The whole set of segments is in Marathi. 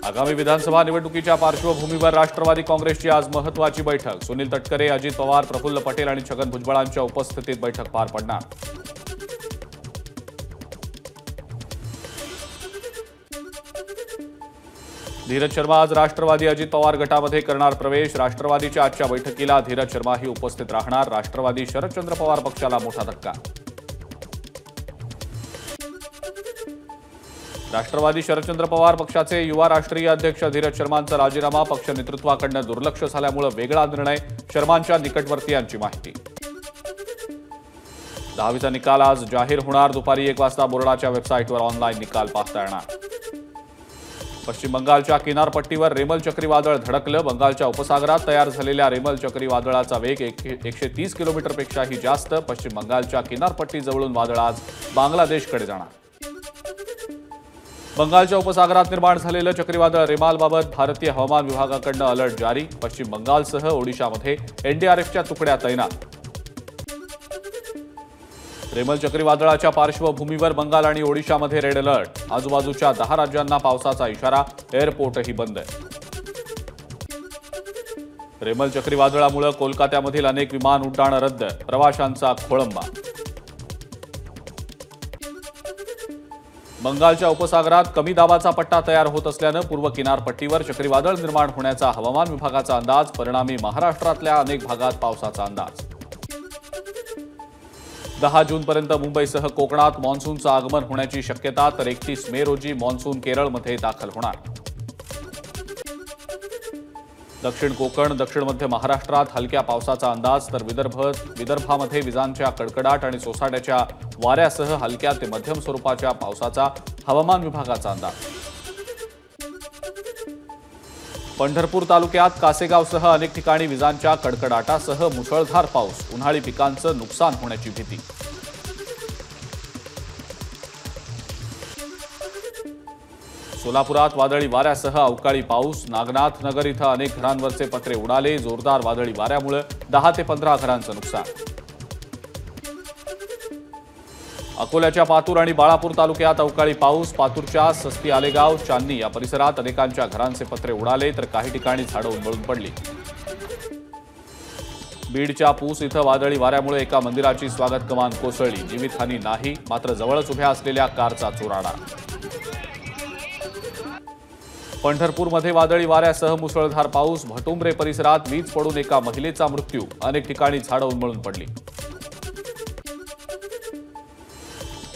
आगामी विधानसभा निवडणुकीच्या पार्श्वभूमीवर राष्ट्रवादी काँग्रेसची आज महत्त्वाची बैठक। सुनील तटकरे, अजित पवार, प्रफुल्ल पटेल आणि छगन भुजबळांच्या उपस्थितीत बैठक पार पडणार। धीरज शर्मा आज राष्ट्रवादी अजित पवार गटामध्ये करणार प्रवेश। राष्ट्रवादीच्या आजच्या बैठकीला धीरज शर्माही उपस्थित राहणार। राष्ट्रवादी शरदचंद्र पवार पक्षाला मोठा धक्का। राष्ट्रवादी शरदचंद्र पवार पक्षाचे युवा राष्ट्रीय अध्यक्ष धीरज शर्मांचा राजीनामा। पक्ष नेतृत्वाकडून दुर्लक्ष झाल्यामुळे वेगळा निर्णय, शर्मांच्या निकटवर्तीयांची माहिती। 10वीचा निकाल आज जाहीर होणार। दुपारी 1 वाजता बोर्डाच्या वेबसाईटवर ऑनलाईन निकाल पाहता येणार। पश्चिम बंगालच्या किनारपट्टीवर रेमल चक्रीवादळ धडकलं। बंगालच्या उपसागरात तयार झालेल्या रेमल चक्रीवादळाचा वेग 130 किलोमीटरपेक्षाही जास्त। पश्चिम बंगालच्या किनारपट्टीजवळून वादळ आज बांगलादेशकडे जाणार। बंगालच्या उपसागरात निर्माण झालेलं चक्रीवादळ रेमालबाबत भारतीय हवामान विभागाकडून अलर्ट जारी। पश्चिम बंगालसह ओडिशामध्ये एनडीआरएफच्या तुकड्या तैनात। रेमल चक्रीवादळाच्या पार्श्वभूमीवर बंगाल आणि ओडिशामध्ये रेड अलर्ट। आजूबाजूच्या 10 राज्यांना पावसाचा इशारा, एअरपोर्टही बंद। रेमल चक्रीवादळामुळे कोलकात्यामधील अनेक विमान उड्डाणं रद्द, प्रवाशांचा खोळंबा। बंगालच्या उपसागरात कमी दाबाचा पट्टा तयार होत असल्यानं पूर्व किनारपट्टीवर चक्रीवादळ निर्माण होण्याचा हवामान विभागाचा अंदाज। परिणामी महाराष्ट्रातल्या अनेक भागात पावसाचा अंदाज। 10 जूनपर्यंत मुंबईसह कोकणात मान्सूनचं आगमन होण्याची शक्यता, तर 31 मे रोजी मान्सून केरळमध्ये दाखल होणार। दक्षिण कोकण, दक्षिण मध्य महाराष्ट्रात हलक्या पावसाचा अंदाज, तर विदर्भामध्ये विजांच्या कडकडाट आणि सोसाट्याच्या वाऱ्यासह हलक्या ते मध्यम स्वरूपाच्या पावसाचा हवामान विभागाचा अंदाज। पंढरपूर तालुक्यात कासेगावसह अनेक ठिकाणी विजांच्या कडकडाटासह मुसळधार पाऊस, उन्हाळी पिकांचं नुकसान होण्याची भीती। सोलापुरात वादळी वाऱ्यासह अवकाळी पाऊस, नागनाथ नगर इथं अनेक घरांवरचे पत्रे उडाले। जोरदार वादळी वाऱ्यामुळे 10 ते 15 घरांचं नुकसान। अकोल्याच्या पातूर आणि बाळापूर तालुक्यात अवकाळी पाऊस। पातूरच्या सस्ती आलेगाव, चांदणी या परिसरात अनेकांच्या घरांचे पत्रे उडाले, तर काही ठिकाणी झाडं उन्मळून पडली। बीडच्या पूस इथं वादळी वाऱ्यामुळे एका मंदिराची स्वागत कमान कोसळली। जीवितहानी नाही, मात्र जवळच उभ्या असलेल्या कारचा चुराडा। पंढरपूरमध्ये वादळी वाऱ्यासह मुसळधार पाऊस। भटुंबरे परिसरात वीज पडून एका महिलेचा मृत्यू, अनेक ठिकाणी झाडं उन्मळून पडली।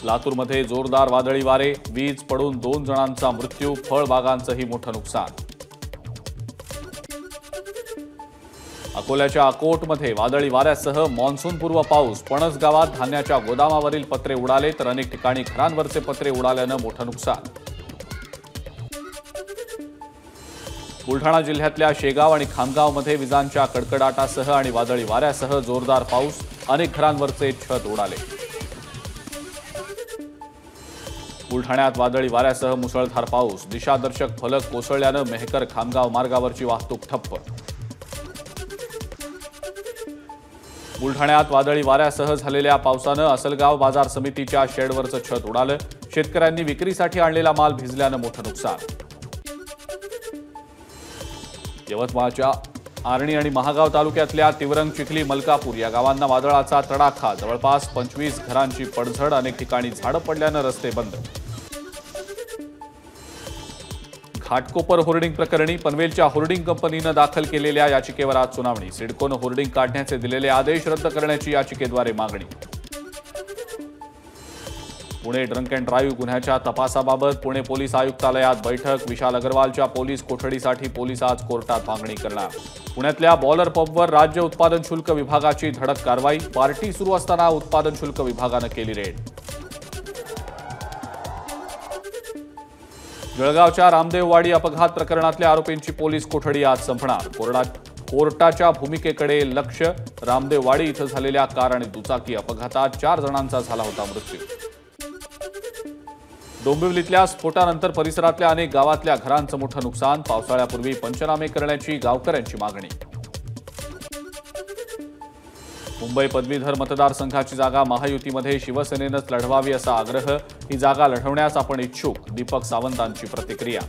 लातूरमध्ये जोरदार वादळी वारे, वीज पडून 2 जणांचा मृत्यू, फळबागांचंही मोठं नुकसान। अकोल्याच्या अकोटमध्ये वादळी वाऱ्यासह मान्सूनपूर्व पाऊस। पणस गावात धान्याच्या गोदामावरील पत्रे उडाले, तर अनेक ठिकाणी घरांवरचे पत्रे उडाल्यानं मोठं नुकसान। बुलढाणा जिल्ह्यातल्या शेगाव आणि खामगावमध्ये विजांच्या कडकडाटासह आणि वादळी वाऱ्यासह जोरदार पाऊस, अनेक घरांवरचे छत उडाले। बुलढाण्यात वादळी वाऱ्यासह मुसळधार पाऊस, दिशादर्शक फलक कोसळल्यानं मेहकर खामगाव मार्गावरची वाहतूक ठप्प। बुलढाण्यात वादळी वाऱ्यासह झालेल्या पावसानं असलगाव बाजार समितीच्या शेडवरचं छत उडालं। शेतकऱ्यांनी विक्रीसाठी आणलेला माल भिजल्यानं मोठं नुकसान। यवतमाळच्या आर्णी आणि महागाव तालुक्यातल्या तिवरंग, चिखली, मलकापूर या गावांना वादळाचा तडाखा। जवळपास 25 घरांची पडझड, अनेक ठिकाणी झाडं पडल्यानं रस्ते बंद। घाटकोपर होर्डिंग प्रकरणी पनवेलच्या होर्डिंग कंपनीनं दाखल केलेल्या याचिकेवर आज सुनावणी। सिडकोनं होर्डिंग काढण्याचे दिलेले आदेश रद्द करण्याची याचिकेद्वारे मागणी। पुणे ड्रंक अँड ड्राईव्ह गुन्ह्याच्या तपासाबाबत पुणे पोलीस आयुक्तालयात बैठक। विशाल अग्रवालच्या पोलीस कोठडीसाठी पोलीस आज कोर्टात मागणी करणार। पुण्यातल्या बॉलर पबवर राज्य उत्पादन शुल्क विभागाची धडक कारवाई। पार्टी सुरू असताना उत्पादन शुल्क विभागानं केली रेड। जळगावच्या रामदेववाडी अपघात प्रकरणातल्या आरोपींची पोलीस कोठडी आज संपणार। कोर्टाच्या भूमिकेकडे लक्ष। रामदेववाडी इथं झालेल्या कार आणि दुचाकी अपघातात 4 जणांचा झाला होता मृत्यू। डोंबिवलीतल्या स्फोटानंतर परिसरातल्या अनेक गावातल्या घरांचं मोठं नुकसान। पावसाळ्यापूर्वी पंचनामे करण्याची गावकऱ्यांची मागणी। मुंबई पदवीधर मतदारसंघाची जागा महायुतीमध्ये शिवसेनेनंच लढवावी असा आग्रह, ही जागा लढवण्यास आपण इच्छुक, दीपक सावंतांची प्रतिक्रिया.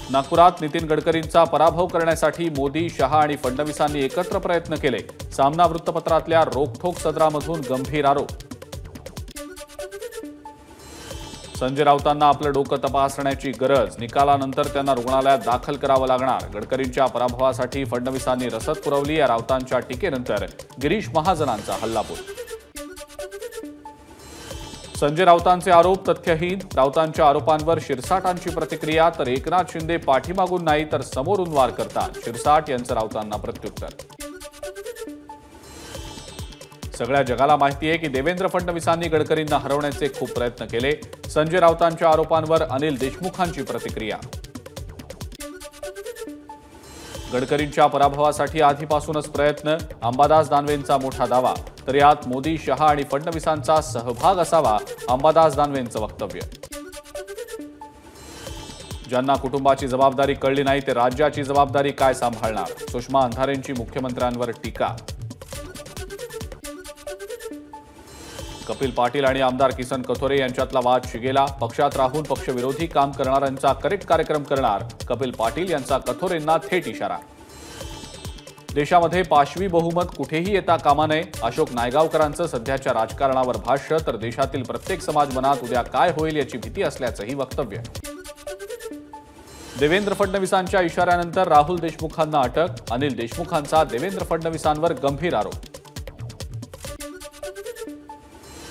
नागपुरात नितीन गडकरींचा पराभव करण्यासाठी मोदी, शहा आणि फडणवीसांनी एकत्र प्रयत्न केले. सामना वृत्तपत्रातल्या रोखठोक सदरामधून गंभीर आरोप. संजय राऊतांना आपलं डोकं तपासण्याची गरज, निकालानंतर त्यांना रुग्णालयात दाखल करावं लागणार. गडकरींच्या पराभवासाठी फडणवीसांनी रसद पुरवली. या राऊतांच्या टीकेनंतर गिरीश महाजनांचा हल्लाबोल. संजय राऊतांचे आरोप तथ्यहीन, राऊतांच्या आरोपांवर शिरसाटांची प्रतिक्रिया. तर एकनाथ शिंदे पाठीमागून नाही तर समोरून वार करतात, शिरसाट यांचं राऊतांना प्रत्युत्तर. सगळ्या जगाला माहिती आहे की देवेंद्र फडणवीसांनी गडकरींना हरवण्याचे खूप प्रयत्न केले. संजय राऊतांच्या आरोपांवर अनिल देशमुखांची प्रतिक्रिया. गडकरींच्या पराभवासाठी आधीपासूनच प्रयत्न, अंबादास दानवेंचा मोठा दावा. तर यात मोदी, शहा आणि फडणवीसांचा सहभाग असावा, अंबादास दानवेंचं वक्तव्य. ज्यांना कुटुंबाची जबाबदारी कळली नाही ते राज्याची जबाबदारी काय सांभाळणार, सुषमा अंधारेंची मुख्यमंत्र्यांवर टीका. कपिल पाटील आणि आमदार किसन कथोरे यांच्यातला वाद शिगेला. पक्षात राहून पक्षविरोधी काम करणाऱ्यांचा करेक्ट कार्यक्रम करणार, कपिल पाटील यांचा कथोरेंना थेट इशारा. देशामध्ये पाशवी बहुमत कुठेही येता कामा नये, अशोक नायगावकरांचं सध्याच्या राजकारणावर भाष्य. तर देशातील प्रत्येक समाज मनात उद्या काय होईल याची भीती असल्याचंही वक्तव्य. देवेंद्र फडणवीसांच्या इशाऱ्यानंतर राहुल देशमुखांना अटक, अनिल देशमुखांचा देवेंद्र फडणवीसांवर गंभीर आरोप.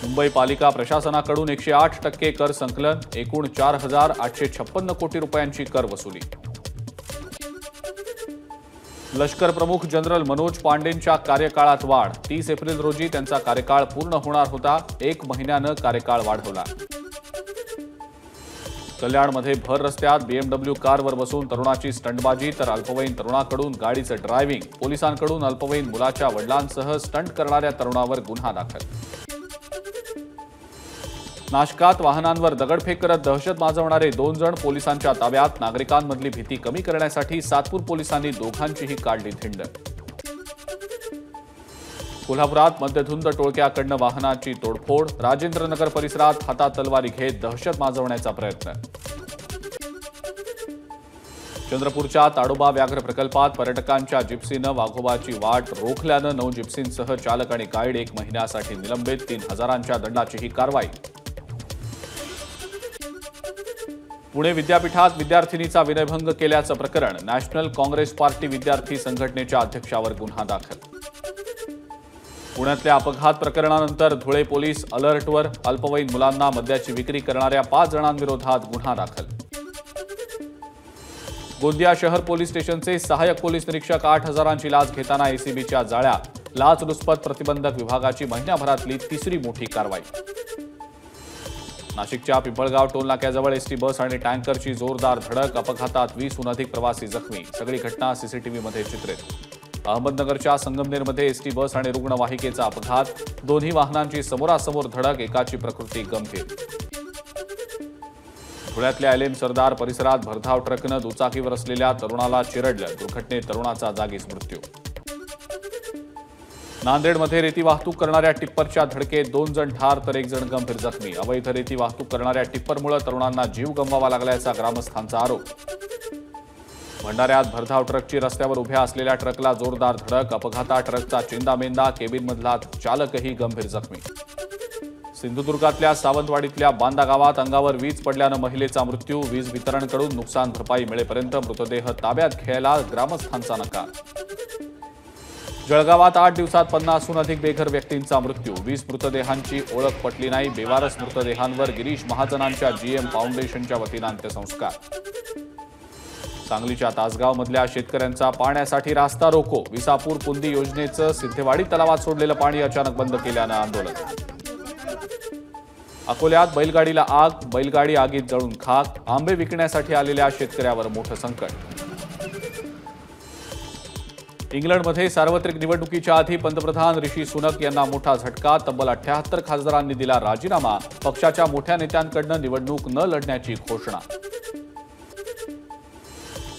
मुंबई पालिका प्रशासनाकडून 108% कर संकलन, एकूण 4,856 कोटी रुपयांची कर वसुली. लष्कर प्रमुख जनरल मनोज पांडेंच्या कार्यकाळात वाढ, 30 एप्रिल रोजी त्यांचा कार्यकाळ पूर्ण होणार होता. 1 महिन्यानं कार्यकाळ वाढवला. कल्याणमध्ये भर रस्त्यात BMW कारवर बसून तरुणाची स्टंटबाजी. तर अल्पवयीन तरुणाकडून गाडीचं ड्रायव्हिंग, पोलिसांकडून अल्पवयीन मुलाच्या वडिलांसह स्टंट करणाऱ्या तरुणावर गुन्हा दाखल. नाशकात वाहनांवर दगडफेक करत दहशत माजवणारे 2 जण पोलिसांच्या ताब्यात. नागरिकांमधली भीती कमी करण्यासाठी सातपूर पोलिसांनी दोघांचीही काढली धिंड. कोल्हापुरात मध्यधुंद टोळक्याकडनं वाहनाची तोडफोड, राजेंद्रनगर परिसरात हातात तलवारी घेत दहशत माजवण्याचा प्रयत्न. चंद्रपूरच्या ताडोबा व्याघ्र प्रकल्पात पर्यटकांच्या जिप्सीनं वाघोबाची वाट रोखल्यानं 9 जिप्सींसह चालक आणि गाईड 1 महिन्यासाठी निलंबित. 3,000च्या दंडाचीही कारवाई. पुणे विद्यापीठात विद्यार्थिनीचा विनयभंग केल्याचं प्रकरण, नॅशनल काँग्रेस पार्टी विद्यार्थी संघटनेच्या अध्यक्षावर गुन्हा दाखल. पुण्यातल्या अपघात प्रकरणानंतर धुळे पोलीस अलर्टवर, अल्पवयीन मुलांना मद्याची विक्री करणाऱ्या 5 जणांविरोधात गुन्हा दाखल. गोंदिया शहर पोलीस स्टेशनचे सहाय्यक पोलीस निरीक्षक 8,000ची लाच घेताना एसीबीच्या जाळ्यात. लाचलुचपत प्रतिबंधक विभागाची महिन्याभरातली 3री मोठी कारवाई. नाशिकच्या पिंपळगाव टोलनाक्याजवळ एसटी बस आणि टँकरची जोरदार धडक, अपघातात 20हून अधिक प्रवासी जखमी. सगळी घटना सीसीटीव्हीमध्ये चित्रित. अहमदनगरच्या संगमनेरमध्ये एसटी बस आणि रुग्णवाहिकेचा अपघात, दोन्ही वाहनांची समोरासमोर धडक, एकाची प्रकृती गंभीर. धुळ्यातल्या एलएम सरदार परिसरात भरधाव ट्रकनं दुचाकीवर असलेल्या तरुणाला चिरडलं, दुर्घटनेत तरुणाचा जागीच मृत्यू. नांदेडमध्ये रेती वाहतूक करणाऱ्या टिप्परच्या धडकेत 2 जण ठार तर 1 जण गंभीर जखमी. अवैध रेती वाहतूक करणाऱ्या टिप्परमुळे तरुणांना जीव गमवावा लागल्याचा ग्रामस्थांचा आरोप. भंडाऱ्यात भरधाव ट्रकची रस्त्यावर उभ्या असलेल्या ट्रकला जोरदार धडक, अपघातात ट्रकचा चेंदामेंदा, केबिनमधला चालकही गंभीर जखमी. सिंधुदुर्गातल्या सावंतवाडीतल्या बांदा गावात अंगावर वीज पडल्यानं महिलेचा मृत्यू. वीज वितरणकडून नुकसान भरपाई मिळेपर्यंत मृतदेह ताब्यात घ्यायला ग्रामस्थांचा नकार. जळगावात 8 दिवसात 50हून अधिक बेघर व्यक्तींचा मृत्यू. 20 मृतदेहांची ओळख पटली नाही. बेवारस मृतदेहांवर गिरीश महाजनांच्या जीएम फाउंडेशनच्या वतीनं अंत्यसंस्कार. सांगलीच्या तासगावमधल्या शेतकऱ्यांचा पाण्यासाठी रास्ता रोको. विसापूर पुंदी योजनेचं सिद्धेवाडी तलावात सोडलेलं पाणी अचानक बंद केल्यानं आंदोलन. अकोल्यात बैलगाडीला आग, बैलगाडी आगीत जळून खाक. आंबे विकण्यासाठी आलेल्या शेतकऱ्यावर मोठं संकट. इंग्लंडमध्ये सार्वत्रिक निवडणुकीच्या आधी पंतप्रधान ऋषी सुनक यांना मोठा झटका. तब्बल 78 खासदारांनी दिला राजीनामा. पक्षाच्या मोठ्या नेत्यांकडून निवडणूक न लढण्याची घोषणा.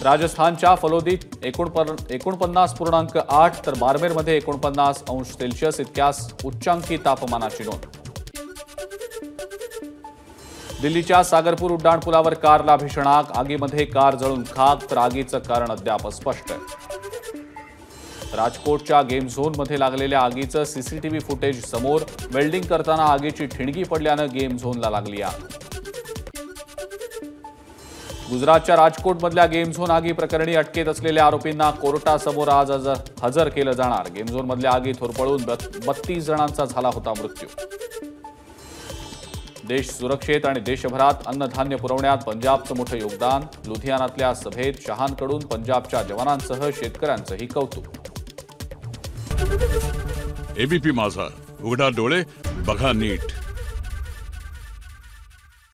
राजस्थानच्या फलोदीत 49.8 तर बारमेरमध्ये 49°C इतक्या उच्चांकी तापमानाची नोंद. दिल्लीच्या सागरपूर उड्डाणपुलावर कारला भीषण आग. आगीमध्ये कार जळून खाक तर आगीचं कारण अद्याप अस्पष्ट आहे. राजकोटच्या गेम झोनमध्ये लागलेल्या आगीचं सीसीटीव्ही फुटेज समोर. वेल्डिंग करताना आगीची ठिणगी पडल्यानं गेम झोनला लागली आग. गुजरातच्या राजकोटमधल्या गेम झोन आगी प्रकरणी अटकेत असलेल्या आरोपींना कोर्टासमोर आज हजर केलं जाणार. गेम झोनमधल्या आगीत होरपळून 32 जणांचा झाला होता मृत्यू. देश सुरक्षेत आणि देशभरात अन्नधान्य पुरवण्यात पंजाबचं मोठं योगदान. लुधियानातल्या सभेत शहांकडून पंजाबच्या जवानांसह शेतकऱ्यांचंही कौतुक. एबीपी माझा, उघडा डोळे बघा नीट.